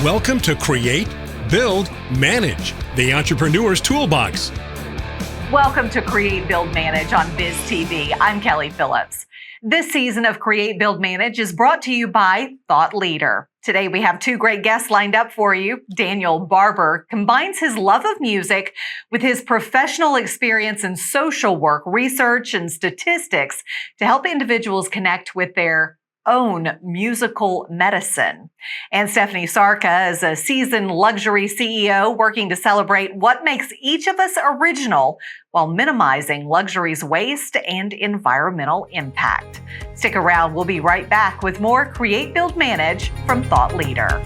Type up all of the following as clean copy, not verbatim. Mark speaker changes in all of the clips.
Speaker 1: Welcome to Create, Build, Manage, the Entrepreneur's Toolbox.
Speaker 2: Welcome to Create, Build, Manage on BizTV. I'm Kelli Phillips. This season of Create, Build, Manage is brought to you by Thought Leader. Today we have two great guests lined up for you. Daniel Barber combines his love of music with his professional experience in social work, research, and statistics to help individuals connect with their own musical medicine. And Stephanie Sarka is a seasoned luxury CEO working to celebrate what makes each of us original while minimizing luxury's waste and environmental impact. Stick around. We'll be right back with more Create, Build, Manage from Thought Leader.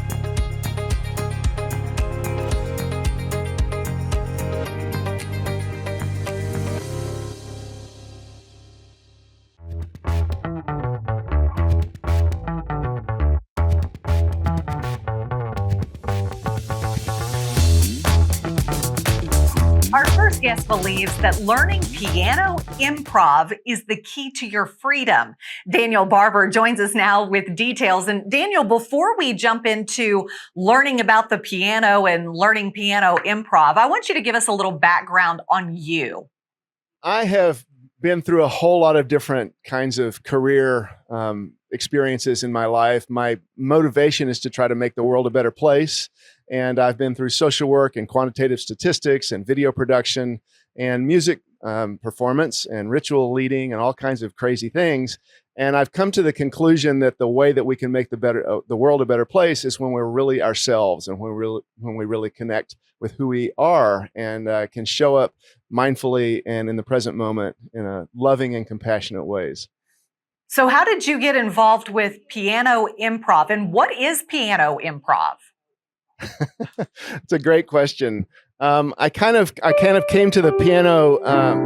Speaker 2: Our first guest believes that learning piano improv is the key to your freedom. Daniel Barber joins us now with details. And Daniel, before we jump into learning about the piano and learning piano improv, I want you to give us a little background on you.
Speaker 3: I have been through a whole lot of different kinds of career experiences in my life. My motivation is to try to make the world a better place. And I've been through social work and quantitative statistics and video production and music performance and ritual leading and all kinds of crazy things. And I've come to the conclusion that the way that we can make the world a better place is when we're really ourselves and when we really connect with who we are and can show up mindfully and in the present moment in a loving and compassionate ways.
Speaker 2: So how did you get involved with piano improv, and what is piano improv?
Speaker 3: It's a great question. I kind of came to the piano,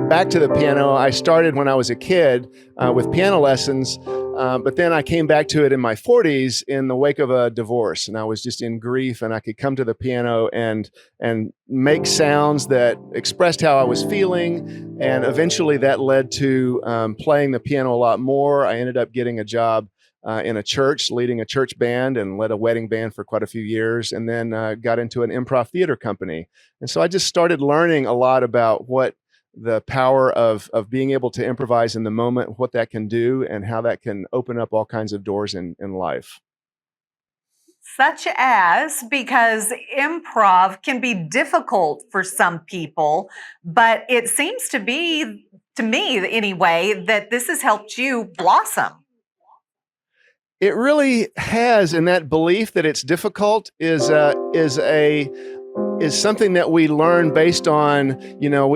Speaker 3: back to the piano. I started when I was a kid with piano lessons, but then I came back to it in my 40s in the wake of a divorce, and I was just in grief. And I could come to the piano and make sounds that expressed how I was feeling, and eventually that led to playing the piano a lot more. I ended up getting a job in a church, leading a church band, and led a wedding band for quite a few years, and then got into an improv theater company. And so I just started learning a lot about what the power of being able to improvise in the moment, what that can do, and how that can open up all kinds of doors in life.
Speaker 2: Such as, because improv can be difficult for some people, but it seems to be, to me anyway, that this has helped you blossom.
Speaker 3: It really has, and that belief that it's difficult is something that we learn based on,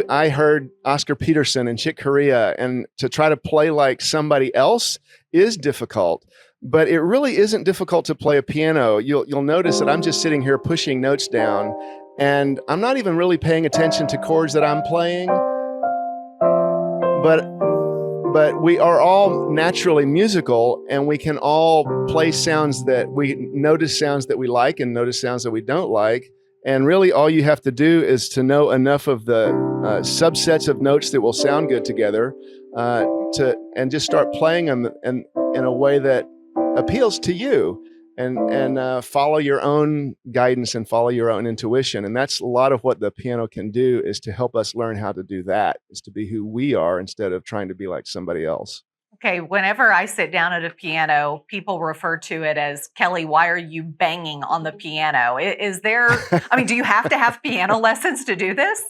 Speaker 3: I heard Oscar Peterson and Chick Corea, and to try to play like somebody else is difficult, but it really isn't difficult to play a piano. You'll notice that I'm just sitting here pushing notes down, and I'm not even really paying attention to chords that I'm playing, but we are all naturally musical, and we can all play sounds that we notice sounds that we like and notice sounds that we don't like. And really all you have to do is to know enough of the subsets of notes that will sound good together and just start playing them in a way that appeals to you, and follow your own guidance and follow your own intuition. And that's a lot of what the piano can do, is to help us learn how to do that, is to be who we are instead of trying to be like somebody else.
Speaker 2: Okay, whenever I sit down at a piano, people refer to it as, Kelli, why are you banging on the piano? Is there, do you have to have piano lessons to do this?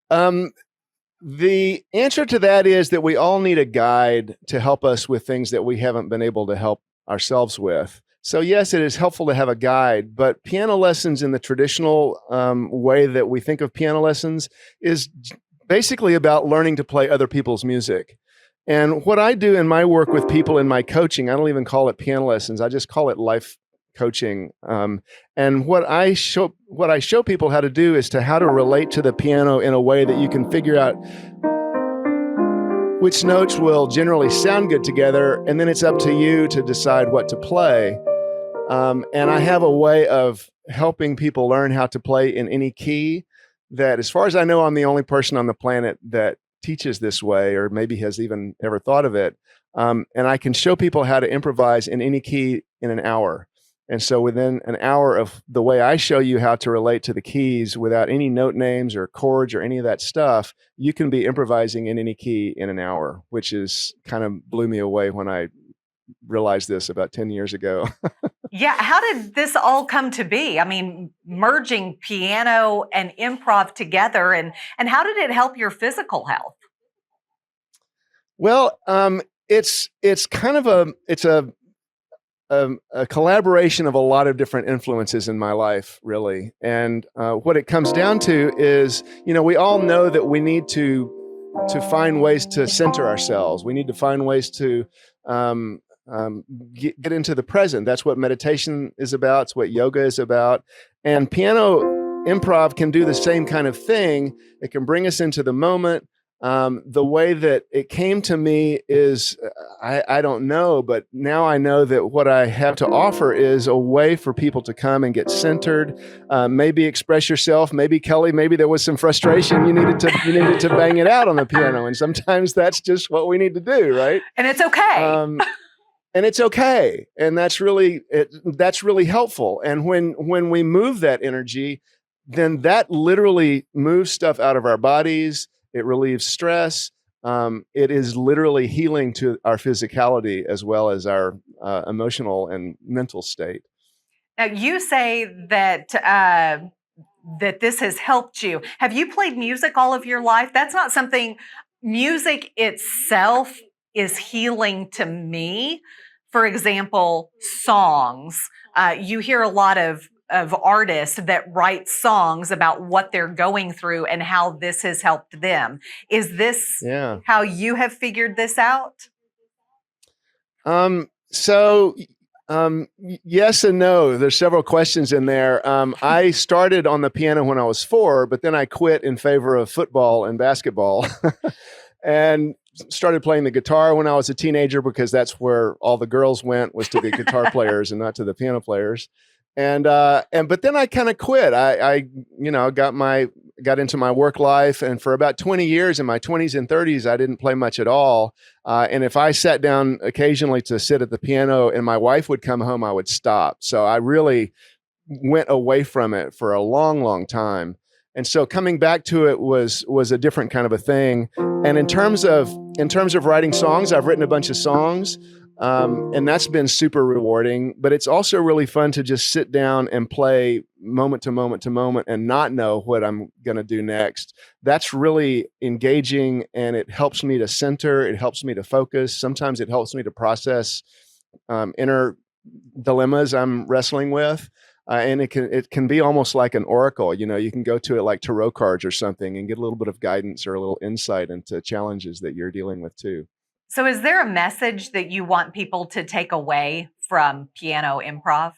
Speaker 3: The answer to that is that we all need a guide to help us with things that we haven't been able to help ourselves with. So yes, it is helpful to have a guide, but piano lessons in the traditional way that we think of piano lessons is basically about learning to play other people's music. And what I do in my work with people in my coaching, I don't even call it piano lessons, I just call it life coaching. And what I show people how to do is how to relate to the piano in a way that you can figure out which notes will generally sound good together, and then it's up to you to decide what to play. And I have a way of helping people learn how to play in any key that, as far as I know, I'm the only person on the planet that teaches this way, or maybe has even ever thought of it. And I can show people how to improvise in any key in an hour. And so within an hour of the way I show you how to relate to the keys without any note names or chords or any of that stuff, you can be improvising in any key in an hour, which is kind of blew me away when I realized this about 10 years ago.
Speaker 2: Yeah. How did this all come to be? I mean, merging piano and improv together, and how did it help your physical health?
Speaker 3: Well, it's kind of a collaboration of a lot of different influences in my life, really. And what it comes down to is, we all know that we need to find ways to center ourselves. We need to find ways to get into the present. That's what meditation is about. It's what yoga is about. And piano improv can do the same kind of thing. It can bring us into the moment. The way that it came to me is, I don't know, but now I know that what I have to offer is a way for people to come and get centered, maybe express yourself. Maybe Kelli, maybe there was some frustration. You needed to bang it out on the piano. And sometimes that's just what we need to do, right?
Speaker 2: And it's okay.
Speaker 3: And it's okay. And that's really helpful. And when we move that energy, then that literally moves stuff out of our bodies. It relieves stress. It is literally healing to our physicality as well as our emotional and mental state.
Speaker 2: Now, you say that that this has helped you. Have you played music all of your life? That's not something. Music itself is healing to me. For example, songs. You hear a lot of artists that write songs about what they're going through and how this has helped them. Is this how you have figured this out?
Speaker 3: Yes and no. There's several questions in there. I started on the piano when I was 4, but then I quit in favor of football and basketball and started playing the guitar when I was a teenager, because that's where all the girls went, was to the guitar players and not to the piano players. But then I kind of quit. I got into my work life, and for about 20 years in my 20s and 30s, I didn't play much at all. And if I sat down occasionally to sit at the piano and my wife would come home, I would stop. So I really went away from it for a long, long time. And so coming back to it was a different kind of a thing. And in terms of writing songs, I've written a bunch of songs. And that's been super rewarding, but it's also really fun to just sit down and play moment to moment to moment and not know what I'm going to do next. That's really engaging, and it helps me to center. It helps me to focus. Sometimes it helps me to process inner dilemmas I'm wrestling with. And it can be almost like an oracle. You can go to it like tarot cards or something and get a little bit of guidance or a little insight into challenges that you're dealing with too.
Speaker 2: So is there a message that you want people to take away from piano improv?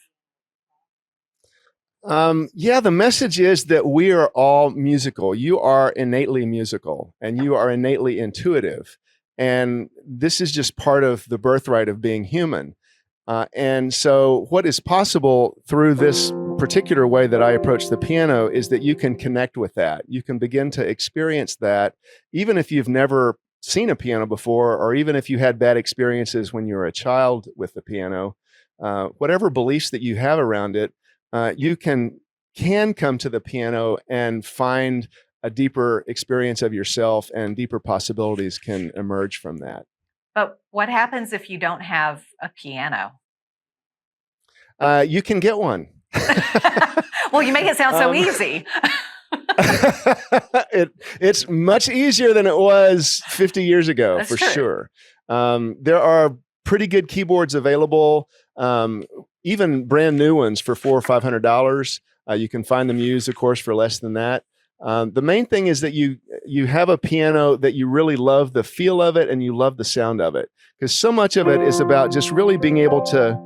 Speaker 3: The message is that we are all musical. You are innately musical, and you are innately intuitive. And this is just part of the birthright of being human. And so what is possible through this particular way that I approach the piano is that you can connect with that. You can begin to experience that, even if you've never seen a piano before, or even if you had bad experiences when you were a child with the piano, whatever beliefs that you have around it, you can come to the piano and find a deeper experience of yourself, and deeper possibilities can emerge from that.
Speaker 2: But what happens if you don't have a piano?
Speaker 3: You can get one.
Speaker 2: Well, you make it sound so easy.
Speaker 3: It's much easier than it was 50 years ago. That's for true. Sure. There are pretty good keyboards available, even brand new ones for $400 or $500. You can find them used, of course, for less than that. The main thing is that you have a piano that you really love the feel of it and you love the sound of it, because so much of it is about just really being able to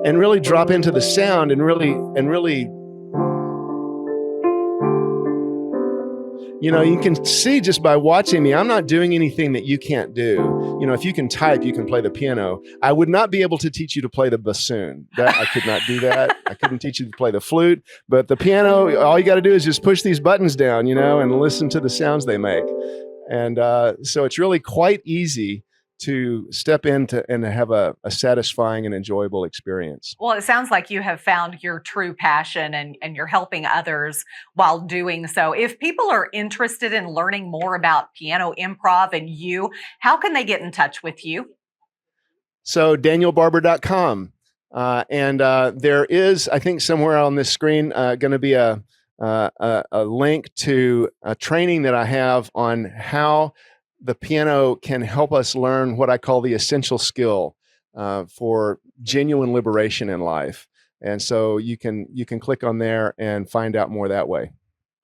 Speaker 3: and really drop into the sound and really, you can see just by watching me, I'm not doing anything that you can't do. If you can type, you can play the piano. I would not be able to teach you to play the bassoon. I could not do that. I couldn't teach you to play the flute, but the piano, all you got to do is just push these buttons down, and listen to the sounds they make. And so it's really quite easy to step into and have a satisfying and enjoyable experience.
Speaker 2: Well, it sounds like you have found your true passion and you're helping others while doing so. If people are interested in learning more about piano improv and you, how can they get in touch with you?
Speaker 3: So danielbarber.com. And there is, I think, somewhere on this screen going to be a link to a training that I have on how the piano can help us learn what I call the essential skill for genuine liberation in life. And so you can click on there and find out more that way.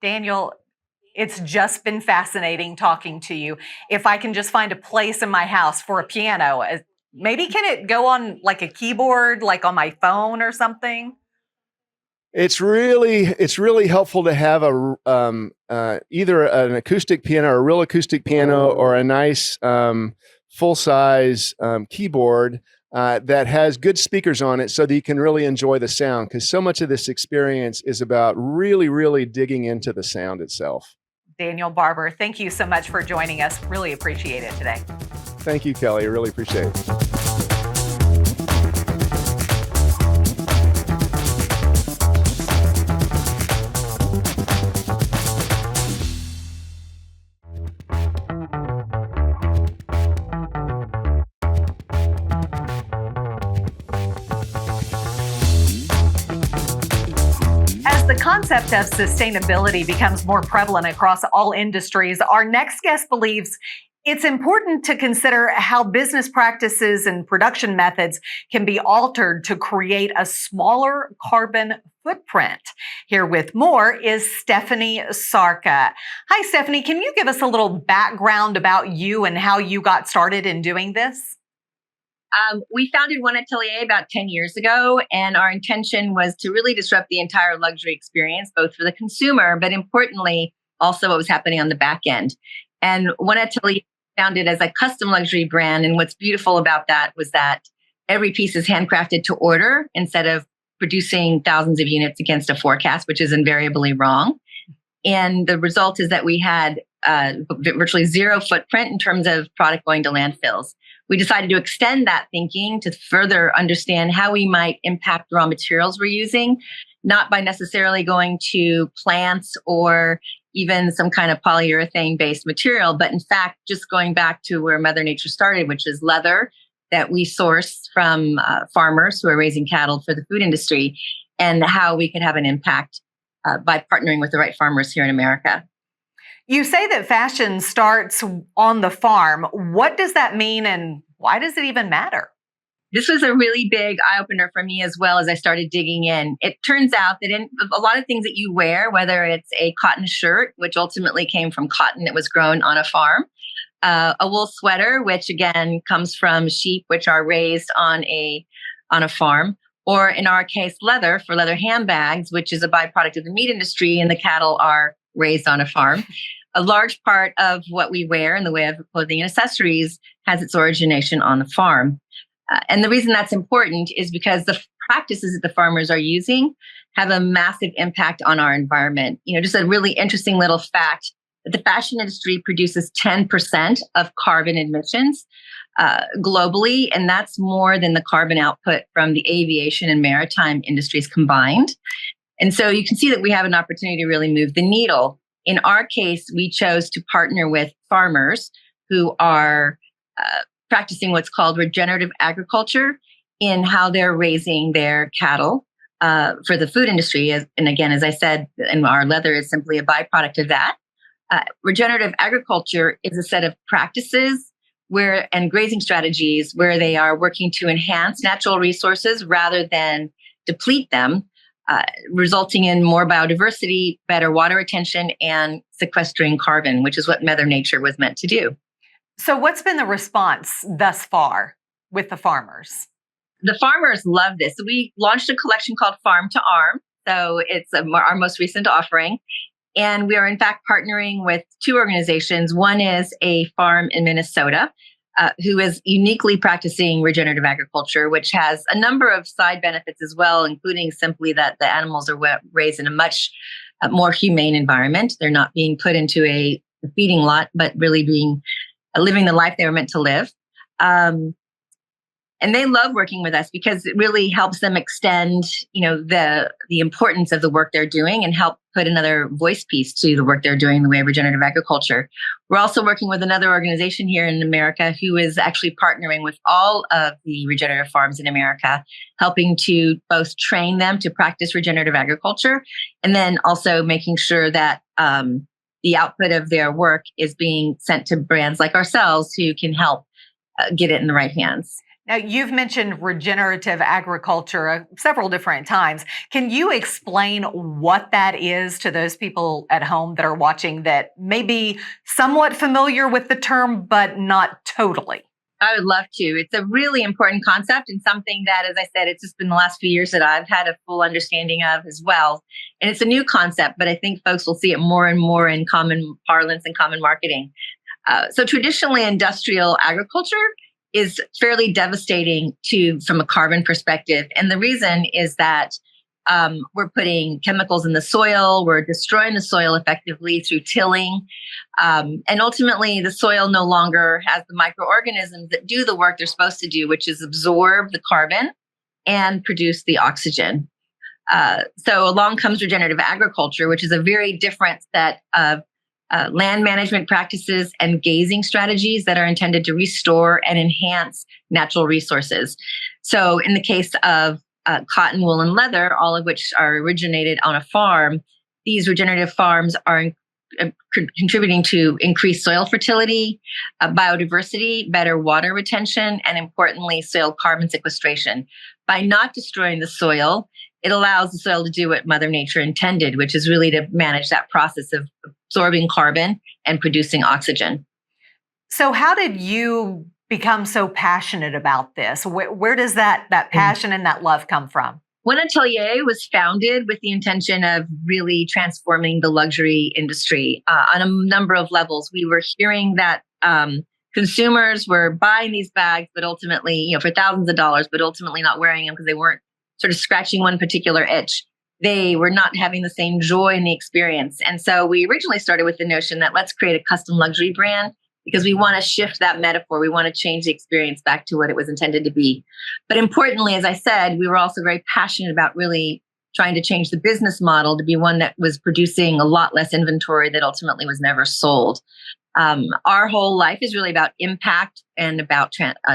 Speaker 2: Daniel, it's just been fascinating talking to you. If I can just find a place in my house for a piano, maybe can it go on like a keyboard, like on my phone or something?
Speaker 3: It's really helpful to have either an acoustic piano, or a real acoustic piano, or a nice full size keyboard that has good speakers on it, so that you can really enjoy the sound. Because so much of this experience is about really digging into the sound itself.
Speaker 2: Daniel Barber, thank you so much for joining us. Really appreciate it today.
Speaker 3: Thank you, Kelly. I really appreciate it.
Speaker 2: The concept of sustainability becomes more prevalent across all industries. Our next guest believes it's important to consider how business practices and production methods can be altered to create a smaller carbon footprint. Here with more is Stephanie Sarka. Hi, Stephanie. Can you give us a little background about you and how you got started in doing this?
Speaker 4: We founded 1Atelier about 10 years ago, and our intention was to really disrupt the entire luxury experience, both for the consumer, but importantly, also what was happening on the back end. And 1Atelier founded as a custom luxury brand. And what's beautiful about that was that every piece is handcrafted to order instead of producing thousands of units against a forecast, which is invariably wrong. And the result is that we had virtually zero footprint in terms of product going to landfills. We decided to extend that thinking to further understand how we might impact raw materials we're using, not by necessarily going to plants or even some kind of polyurethane-based material, but in fact, just going back to where Mother Nature started, which is leather that we source from farmers who are raising cattle for the food industry, and how we could have an impact by partnering with the right farmers here in America.
Speaker 2: You say that fashion starts on the farm. What does that mean, and why does it even matter?
Speaker 4: This was a really big eye-opener for me as well as I started digging in. It turns out that in a lot of things that you wear, whether it's a cotton shirt, which ultimately came from cotton that was grown on a farm, a wool sweater, which again comes from sheep, which are raised on a farm, or in our case, leather for leather handbags, which is a byproduct of the meat industry, and the cattle are raised on a farm. A large part of what we wear in the way of clothing and accessories has its origination on the farm. And the reason that's important is because the practices that the farmers are using have a massive impact on our environment. You know, just a really interesting little fact that the fashion industry produces 10% of carbon emissions globally, and that's more than the carbon output from the aviation and maritime industries combined. And so you can see that we have an opportunity to really move the needle. In our case, we chose to partner with farmers who are practicing what's called regenerative agriculture in how they're raising their cattle for the food industry. And again, as I said, and our leather is simply a byproduct of that. Regenerative agriculture is a set of practices and grazing strategies where they are working to enhance natural resources rather than deplete them, resulting in more biodiversity, better water retention, and sequestering carbon, which is what Mother Nature was meant to do.
Speaker 2: So what's been the response thus far with the farmers?
Speaker 4: The farmers love this. So we launched a collection called Farm to Arm. So it's our most recent offering. And we are in fact partnering with two organizations. One is a farm in Minnesota who is uniquely practicing regenerative agriculture, which has a number of side benefits as well, including simply that the animals are raised in a much more humane environment. They're not being put into a the feeding lot, but really living the life they were meant to live. And they love working with us because it really helps them extend, the importance of the work they're doing and help put another voice piece to the work they're doing in the way of regenerative agriculture. We're also working with another organization here in America who is actually partnering with all of the regenerative farms in America, helping to both train them to practice regenerative agriculture and then also making sure that the output of their work is being sent to brands like ourselves who can help get it in the right hands.
Speaker 2: Now, you've mentioned regenerative agriculture several different times. Can you explain what that is to those people at home that are watching that may be somewhat familiar with the term, but not totally?
Speaker 4: I would love to. It's a really important concept and something that, as I said, it's just been the last few years that I've had a full understanding of as well. And it's a new concept, but I think folks will see it more and more in common parlance and common marketing. So traditionally, industrial agriculture is fairly devastating from a carbon perspective. And the reason is that we're putting chemicals in the soil, we're destroying the soil effectively through tilling. And ultimately, the soil no longer has the microorganisms that do the work they're supposed to do, which is absorb the carbon and produce the oxygen. So along comes regenerative agriculture, which is a very different set of land management practices and gazing strategies that are intended to restore and enhance natural resources. So in the case of cotton, wool, and leather, all of which are originated on a farm, these regenerative farms are contributing to increased soil fertility, biodiversity, better water retention, and importantly, soil carbon sequestration. By not destroying the soil, it allows the soil to do what Mother Nature intended, which is really to manage that process of absorbing carbon and producing oxygen.
Speaker 2: So how did you become so passionate about this? Where does that passion and that love come from?
Speaker 4: 1Atelier was founded with the intention of really transforming the luxury industry on a number of levels. We were hearing that consumers were buying these bags, but ultimately, for thousands of dollars, but ultimately not wearing them because they weren't sort of scratching one particular itch. They were not having the same joy in the experience. And so we originally started with the notion that let's create a custom luxury brand because we want to shift that metaphor. We want to change the experience back to what it was intended to be. But importantly, as I said, we were also very passionate about really trying to change the business model to be one that was producing a lot less inventory that ultimately was never sold. Our whole life is really about impact and about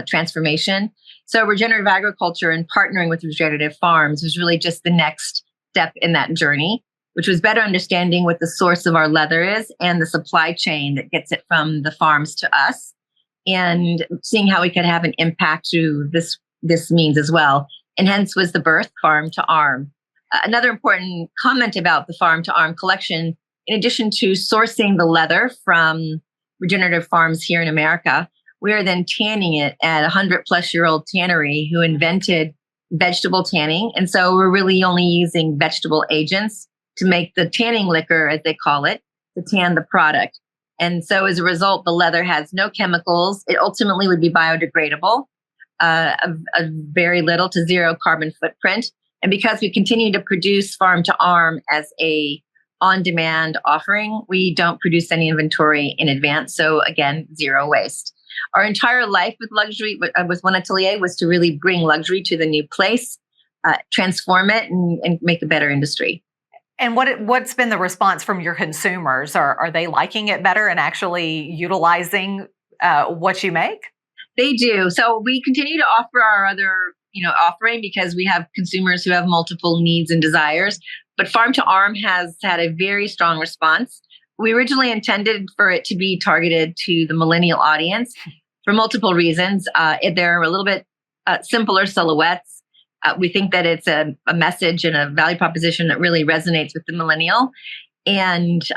Speaker 4: transformation. So regenerative agriculture and partnering with regenerative farms was really just the next step in that journey, which was better understanding what the source of our leather is and the supply chain that gets it from the farms to us, and seeing how we could have an impact through this means as well. And hence was the birth Farm to Arm. Another important comment about the Farm to Arm collection, in addition to sourcing the leather from regenerative farms here in America, we are then tanning it at a 100-plus-year-old tannery who invented vegetable tanning. And so we're really only using vegetable agents to make the tanning liquor, as they call it, to tan the product. And so as a result, the leather has no chemicals. It ultimately would be biodegradable, a very little to zero carbon footprint. And because we continue to produce Farm to Arm as a on-demand offering, we don't produce any inventory in advance. So again, zero waste. Our entire life with luxury, with 1Atelier, was to really bring luxury to the new place, transform it, and make a better industry.
Speaker 2: And what's been the response from your consumers? Are they liking it better and actually utilizing what you make?
Speaker 4: They do. So we continue to offer our other, offering because we have consumers who have multiple needs and desires. But Farm to Arm has had a very strong response. We originally intended for it to be targeted to the millennial audience for multiple reasons. They're a little bit simpler silhouettes. We think that it's a message and a value proposition that really resonates with the millennial. And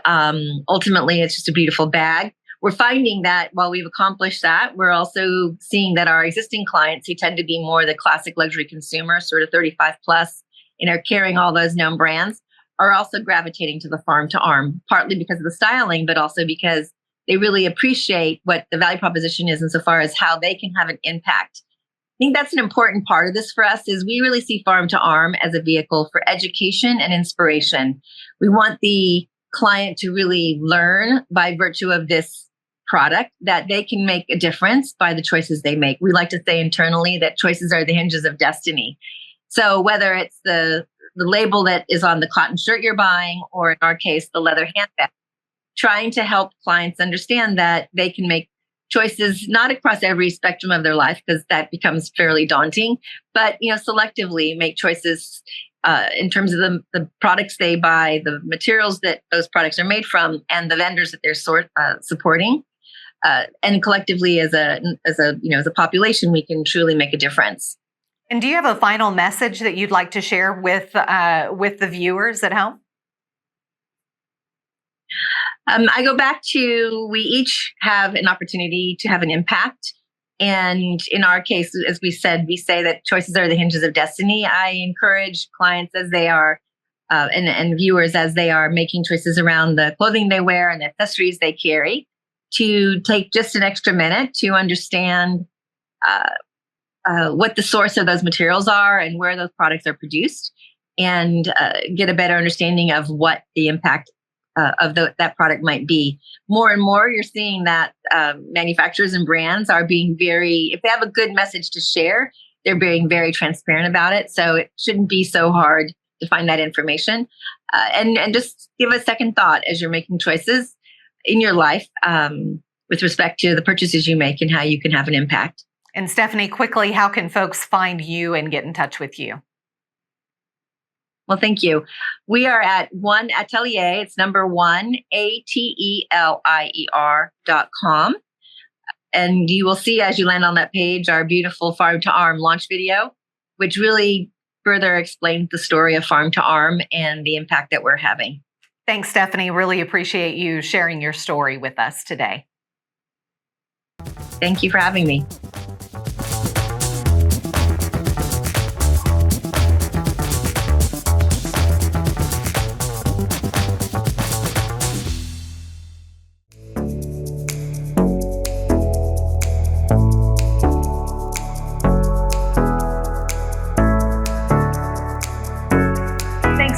Speaker 4: ultimately, it's just a beautiful bag. We're finding that while we've accomplished that, we're also seeing that our existing clients, who tend to be more the classic luxury consumer, sort of 35 plus, and are carrying all those known brands, are also gravitating to the Farm to Arm, partly because of the styling, but also because they really appreciate what the value proposition is insofar as how they can have an impact. I think that's an important part of this for us, is we really see Farm to Arm as a vehicle for education and inspiration. We want the client to really learn by virtue of this product that they can make a difference by the choices they make. We like to say internally that choices are the hinges of destiny. So whether it's the label that is on the cotton shirt you're buying, or in our case, the leather handbag, trying to help clients understand that they can make choices not across every spectrum of their life, because that becomes fairly daunting, but selectively make choices in terms of the products they buy, the materials that those products are made from, and the vendors that they're supporting. And collectively, as a population, we can truly make a difference.
Speaker 2: And do you have a final message that you'd like to share with the viewers at home?
Speaker 4: I go back to, we each have an opportunity to have an impact. And in our case, as we say that choices are the hinges of destiny. I encourage clients as they are, and viewers as they are making choices around the clothing they wear and the accessories they carry, to take just an extra minute to understand what the source of those materials are and where those products are produced, and get a better understanding of what the impact of that product might be. More and more, you're seeing that manufacturers and brands are being if they have a good message to share, they're being very transparent about it. So it shouldn't be so hard to find that information. And just give a second thought as you're making choices in your life with respect to the purchases you make and how you can have an impact.
Speaker 2: And Stephanie, quickly, how can folks find you and get in touch with you?
Speaker 4: Well, thank you. We are at 1Atelier. It's number 1Atelier.com. And you will see as you land on that page our beautiful Farm to Arm launch video, which really further explains the story of Farm to Arm and the impact that we're having.
Speaker 2: Thanks, Stephanie. Really appreciate you sharing your story with us today.
Speaker 4: Thank you for having me.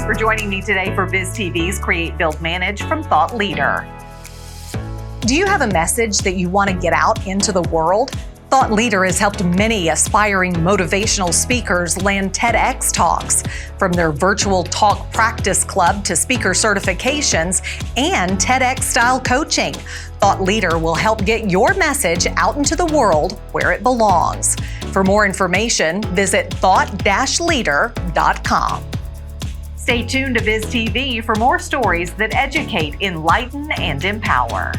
Speaker 2: For joining me today for BizTV's Create, Build, Manage from Thought Leader. Do you have a message that you want to get out into the world? Thought Leader has helped many aspiring motivational speakers land TEDx talks, from their virtual talk practice club to speaker certifications and TEDx-style coaching. Thought Leader will help get your message out into the world where it belongs. For more information, visit thought-leader.com. Stay tuned to BizTV for more stories that educate, enlighten, and empower.